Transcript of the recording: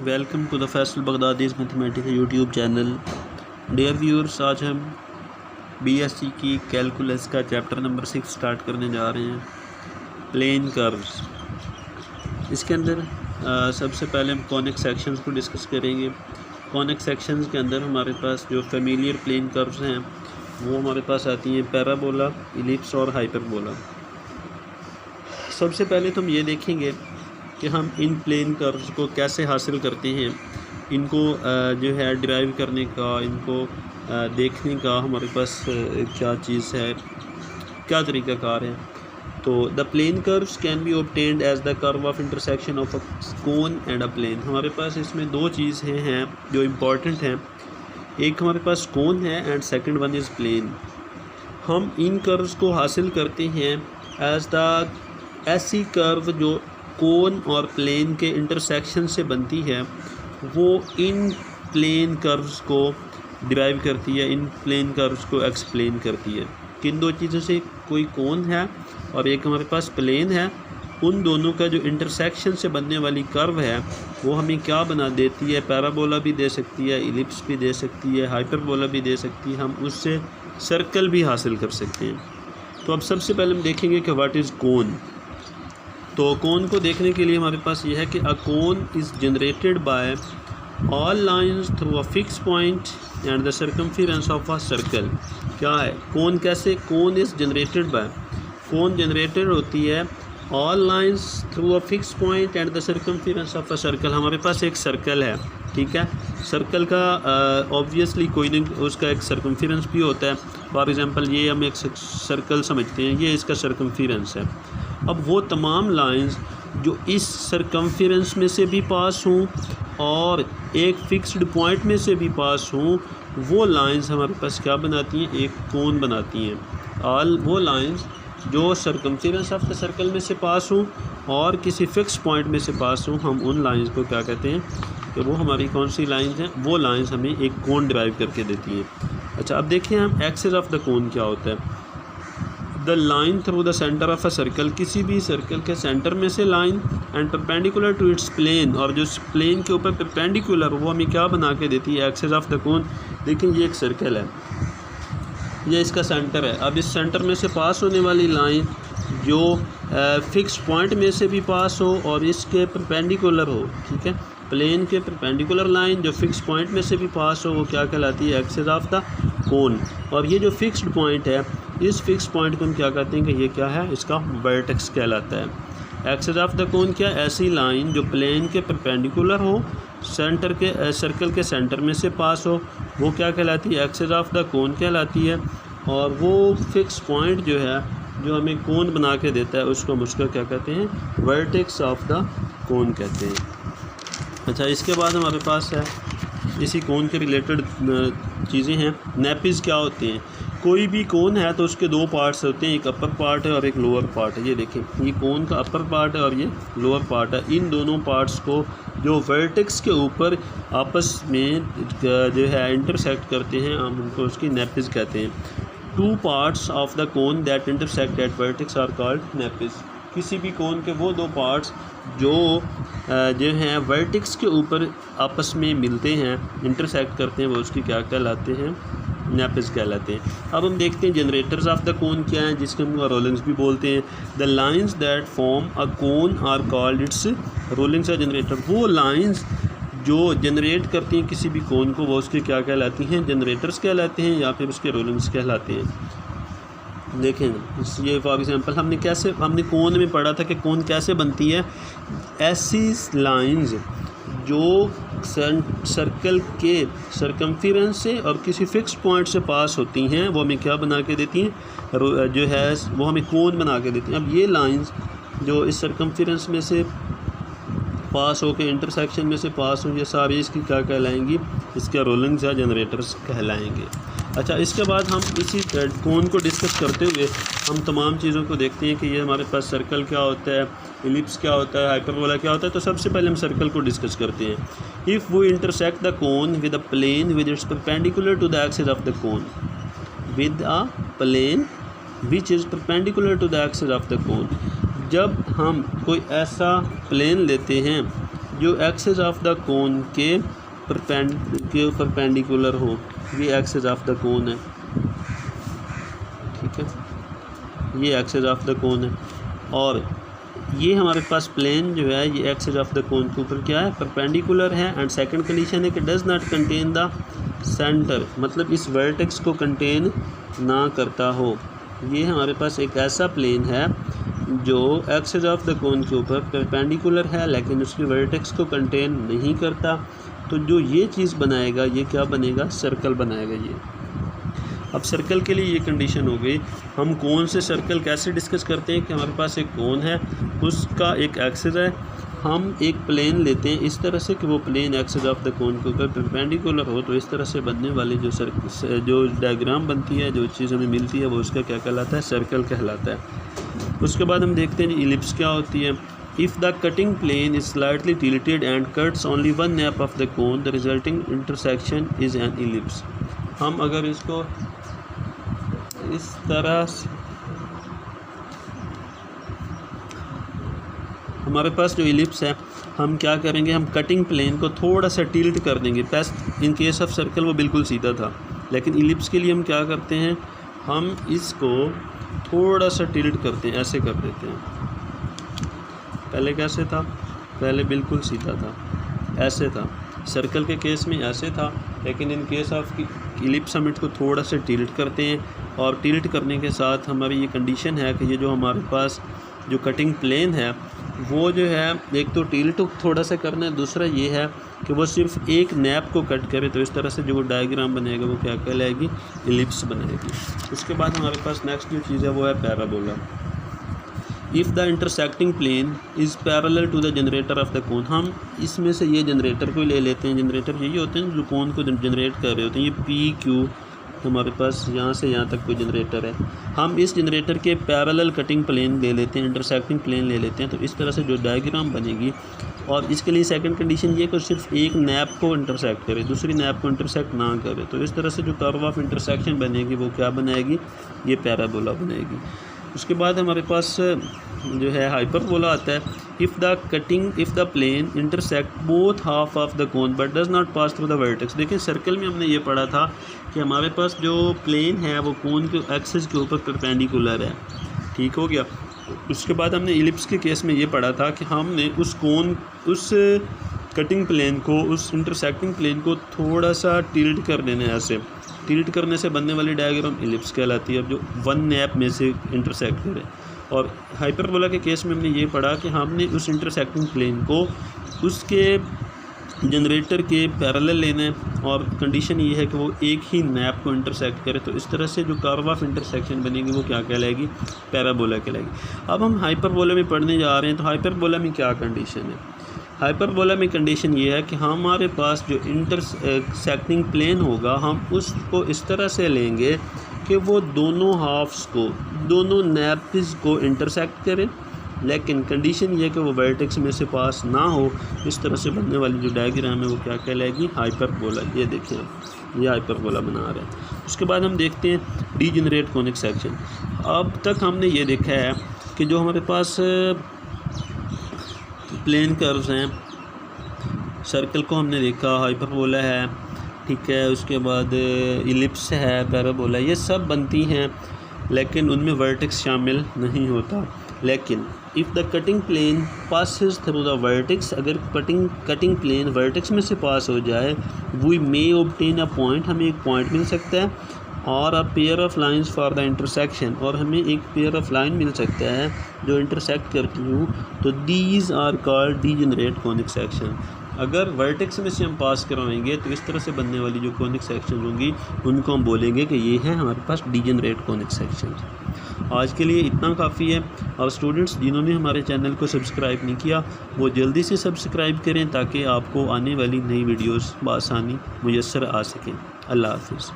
Welcome to the Faisal Baghdadi's mathematics YouTube channel. Dear viewers, आज हम BSc की कैलकुलस का चैप्टर नंबर 6 स्टार्ट करने जा रहे हैं, प्लेन कर्व्स। इसके अंदर सबसे पहले हम कॉनिक सेक्शंस को डिस्कस करेंगे। कॉनिक सेक्शंस के अंदर हमारे पास जो फेमिलियर प्लेन कर्व्स हैं वो हमारे पास आती हैं पैराबोला, इलिप्स और हाइपरबोला। सबसे पहले तो हम ये देखेंगे कि हम इन प्लेन कर्व्स को कैसे हासिल करते हैं, इनको जो है डिराइव करने का, इनको देखने का हमारे पास क्या चीज़ है, क्या तरीक़ाकार है। तो the plane curves can be obtained as the curve of intersection of a cone and a plane. हमारे पास इसमें दो चीज़ें हैं जो इम्पॉर्टेंट हैं, एक हमारे पास कोन है and second one is plane. हम इन कर्व्स को हासिल करते हैं एज द ऐसी कर्व जो कोन और प्लेन के इंटरसेक्शन से बनती है, वो इन प्लेन कर्व्स को डिराइव करती है, इन प्लेन कर्व्स को एक्सप्लेन करती है। किन दो चीज़ों से, कोई कोन है और एक हमारे पास प्लेन है, उन दोनों का जो इंटरसेक्शन से बनने वाली कर्व है वो हमें क्या बना देती है, पैराबोला भी दे सकती है, इलिप्स भी दे सकती है, हाइपरबोला भी दे सकती है। हम उससे सर्कल भी हासिल कर सकते हैं। तो अब सबसे पहले हम देखेंगे कि व्हाट इज़ कोन। तो कोन को देखने के लिए हमारे पास ये है कि a cone is generated by all lines through a fix point and the circumference of a circle. क्या है कोन, कैसे cone is generated by, cone generated होती है all lines through a fix point and the circumference of a circle. हमारे पास एक circle है, ठीक है, सर्कल का ऑब्वियसली कोई नहीं, उसका एक सर्कमफेरेंस भी होता है। फॉर एग्जांपल ये हम एक सर्कल समझते हैं, ये इसका सर्कमफेरेंस है। अब वो तमाम लाइंस जो इस सर्कमफेरेंस में से भी पास हों और एक फ़िक्स्ड पॉइंट में से भी पास हों, वो लाइंस हमारे पास क्या बनाती हैं, एक कोन बनाती हैं। ऑल वो लाइंस जो सर्कमफेरेंस ऑफ द सर्कल में से पास हों और किसी फ़िक्स पॉइंट में से पास हों, हम उन लाइंस को क्या कहते हैं कि वो हमारी कौन सी लाइंस हैं, वो लाइंस हमें एक कोन डिराइव करके देती हैं। अच्छा, अब देखिए हम एक्सिस ऑफ द कोन क्या होता है। The line through the centre of a circle, किसी भी सर्कल के सेंटर में से line and perpendicular to its plane, और जो प्लेन के ऊपर परपेंडिकुलर वो हमें क्या बना के देती है, एक्सिस ऑफ द कोन। देखिए ये एक सर्कल है, ये इसका सेंटर है। अब इस सेंटर में से पास होने वाली लाइन जो फिक्स पॉइंट में से भी पास हो और इसके परपेंडिकुलर हो, ठीक है, प्लेन के परपेंडिकुलर लाइन जो फिक्स पॉइंट में से भी पास हो, वो क्या कहलाती है, एक्सिस ऑफ द कोन। और ये जो फिक्स्ड पॉइंट है, इस फिक्स पॉइंट को हम क्या कहते हैं कि ये क्या है, इसका वर्टेक्स कहलाता है। एक्सिस ऑफ द कोन क्या, ऐसी लाइन जो प्लेन के परपेंडिकुलर हो, सेंटर के सर्कल के सेंटर में से पास हो, वो क्या कहलाती है, एक्सिस ऑफ द कोन कहलाती है। और वो फिक्स पॉइंट जो है जो हमें कोन बना के देता है, उसको हम उसका क्या कहते हैं, वर्टेक्स ऑफ द कोन कहते हैं। अच्छा, इसके बाद हमारे पास है इसी कोन के रिलेटेड चीज़ें हैं। नेपिस क्या होते हैं, कोई भी कोन है तो उसके दो पार्ट्स होते हैं, एक अपर पार्ट है और एक लोअर पार्ट है। ये देखें, ये कोन का अपर पार्ट है और ये लोअर पार्ट है। इन दोनों पार्ट्स को जो वर्टेक्स के ऊपर आपस में जो है इंटरसेक्ट करते हैं, हम उनको उसकी नेपिस कहते हैं। Two parts of the cone that intersect at vertex are called nappes. किसी भी कोन के वो दो पार्ट्स जो हैं वर्टेक्स के ऊपर आपस में मिलते हैं, इंटरसेक्ट करते हैं, वो उसकी क्या कहलाते हैं, नेपिस कहलाते हैं। अब हम देखते हैं जनरेटर्स ऑफ द कोन क्या हैं, जिसके हम रोलिंग्स भी बोलते हैं। The lines that form a cone are called its rulings या जनरेटर। वो लाइंस जो जनरेट करती हैं किसी भी कोन को, वो उसके क्या कहलाती हैं, जनरेटर्स कहलाते हैं या फिर उसके रोलिंग्स कहलाते हैं। देखें ये फॉर एग्जांपल हमने कोन में पढ़ा था कि कोन कैसे बनती है। ऐसी लाइंस जो सर्कल के सर्कमफेरेंस से और किसी फिक्स पॉइंट से पास होती हैं, वो हमें क्या बना के देती हैं, जो है वो हमें कोन बना के देती हैं। अब ये लाइंस जो इस सर्कमफेरेंस में से पास हो के इंटरसेक्शन में से पास हो, ये सारी इसकी क्या कहलाएंगी, इसके रोलिंग्स या जनरेटर्स कहलाएंगे। अच्छा, इसके बाद हम इसी कोन को डिस्कस करते हुए हम तमाम चीज़ों को देखते हैं कि ये हमारे पास सर्कल क्या होता है, इलिप्स क्या होता है, हाइपरबोला क्या होता है। तो सबसे पहले हम सर्कल को डिस्कस करते हैं। If we intersect the cone with a plane with its perpendicular to the axis of the cone, with a plane which is perpendicular to the axis of the cone. जब हम कोई ऐसा plane लेते हैं जो axis of the cone के perpendicular हो। ये एक्सिस ऑफ द कोन है, ठीक है, ये एक्सिस ऑफ द कोन है, और ये हमारे पास प्लेन जो है ये एक्सिस ऑफ द कोन के ऊपर क्या है, परपेंडिकुलर है। एंड सेकंड कंडीशन है कि does not contain the centre, मतलब इस वर्टेक्स को कंटेन ना करता हो। ये हमारे पास एक ऐसा प्लेन है जो एक्सिस ऑफ द कोन के ऊपर परपेंडिकुलर है लेकिन उसकी वर्टेक्स को कंटेन नहीं करता। तो जो ये चीज़ बनाएगा ये क्या बनेगा, सर्कल बनाएगा ये। अब सर्कल के लिए ये कंडीशन हो गई। हम कोन से सर्कल कैसे डिस्कस करते हैं कि हमारे पास एक कोन है, उसका एक एक्सिस है, हम एक प्लेन लेते हैं इस तरह से कि वो plane axis of the cone के ऊपर परपेंडिकुलर हो। तो इस तरह से बनने वाली जो डायग्राम बनती है, जो चीज़ हमें मिलती है, वो उसका क्या कहलाता है, सर्कल कहलाता है। उसके बाद हम देखते हैं इलिप्स क्या होती है। If the cutting plane is slightly tilted and cuts only one nap of the cone, the resulting intersection is an ellipse. हम अगर इसको इस तरह से, हमारे पास जो इलिप्स है, हम क्या करेंगे, हम कटिंग प्लेन को थोड़ा सा टिल्ट कर देंगे। Best in case of circle वो बिल्कुल सीधा था, लेकिन इलिप्स के लिए हम क्या करते हैं, हम इसको थोड़ा सा टिल्ट करते हैं, ऐसे कर देते हैं। पहले कैसे था, पहले बिल्कुल सीधा था, ऐसे था। सर्कल के केस में ऐसे था, लेकिन इन केस ऑफ इलिप्स हम इसको थोड़ा सा टिल्ट करते हैं। और टिल्ट करने के साथ हमारी ये कंडीशन है कि ये जो हमारे पास जो कटिंग प्लेन है वो जो है, एक तो टिल्ट थोड़ा सा करना है, दूसरा ये है कि वो सिर्फ एक नैप को कट करे। तो इस तरह से जो डायग्राम बनेगा वो क्या कहलाएगी, इलिप्स बनेगी। उसके बाद हमारे पास नेक्स्ट जो चीज़ है वो है parabola. If the intersecting plane is parallel to the generator of the cone, हम इसमें से ये जनरेटर को ले लेते हैं। जनरेटर यही होते हैं जो कोन को जनरेट कर रहे होते हैं। ये पी क्यू हमारे पास यहाँ से यहाँ तक कोई जनरेटर है। हम इस जनरेटर के पैरेलल कटिंग प्लेन ले लेते हैं, इंटरसेक्टिंग प्लेन ले लेते हैं। तो इस तरह से जो डायग्राम बनेगी, और इसके लिए सेकंड कंडीशन ये कि सिर्फ एक नैप को इंटरसेक्ट करे, दूसरी नैप को इंटरसेक्ट ना करे। तो इस तरह से जो कर्व ऑफ इंटरसेक्शन बनेगी वो क्या बनाएगी, ये पैराबोला बनाएगी। उसके बाद हमारे पास जो है हाइपरबोला आता है। If the plane intersect both half of the cone but does not pass through the vertex. देखिए सर्कल में हमने ये पढ़ा था कि हमारे पास जो प्लेन है वो कोन के एक्सिस के ऊपर परपेंडिकुलर है, ठीक हो गया। उसके बाद हमने इलिप्स के केस में ये पढ़ा था कि हमने उस कटिंग प्लेन को, उस इंटरसेक्टिंग प्लेन को थोड़ा सा टिल्ट कर देना है। ऐसे टिल्ट करने से बनने वाली डायग्राम इलिप्स कहलाती है, अब जो वन नैप में से इंटरसेक्ट करे। और हाइपरबोला के केस में हमने ये पढ़ा कि हमने उस इंटरसेक्टिंग प्लेन को उसके जनरेटर के पैरेलल लेना है, और कंडीशन ये है कि वो एक ही नैप को इंटरसेक्ट करे। तो इस तरह से जो कर्व ऑफ इंटरसेक्शन बनेगी वो क्या कहलाएगी, पैराबोला कहलाएगी। अब हम हाइपरबोला में पढ़ने जा रहे हैं। तो हाइपरबोला में क्या कंडीशन है, हाइपरबोला में कंडीशन ये है कि हमारे पास जो इंटरसेक्टिंग प्लेन होगा, हम उसको इस तरह से लेंगे कि वो दोनों हाफ्स को, दोनों नैप्स को इंटरसेक्ट करे, लेकिन कंडीशन ये है कि वो वर्टेक्स में से पास ना हो। इस तरह से बनने वाली जो डायग्राम है वो क्या कहलाएगी, हाइपरबोला। ये देखिए ये हाइपरबोला बना रहे हैं। उसके बाद हम देखते हैं डीजेनरेट कोनिक सेक्शन। अब तक हमने ये देखा है कि जो हमारे पास प्लेन कर्व्स हैं, सर्कल को हमने देखा, हाइपरबोला है, ठीक है, उसके बाद इलिप्स है, पैराबोला, ये सब बनती हैं, लेकिन उनमें वर्टेक्स शामिल नहीं होता। लेकिन if the cutting plane passes through the vertex, अगर कटिंग प्लेन वर्टेक्स में से पास हो जाए, we may obtain a point, हमें एक पॉइंट मिल सकता है, और a pair of lines for the intersection, और हमें एक पेयर ऑफ लाइन मिल सकता है जो इंटरसेक्ट करती हूँ। तो these are called degenerate conic section. अगर वर्टेक्स में से हम पास करवाएंगे तो इस तरह से बनने वाली जो कोनिक सेक्शन होंगी उनको हम बोलेंगे कि ये है हमारे पास डीजेनरेट कोनिक सेक्शन। आज के लिए इतना काफ़ी है। और स्टूडेंट्स जिन्होंने हमारे चैनल को सब्सक्राइब नहीं किया वो जल्दी से सब्सक्राइब करें ताकि आपको आने वाली नई वीडियोस बआसानी मुयस्सर आ सकें। अल्लाह हाफ़िज़।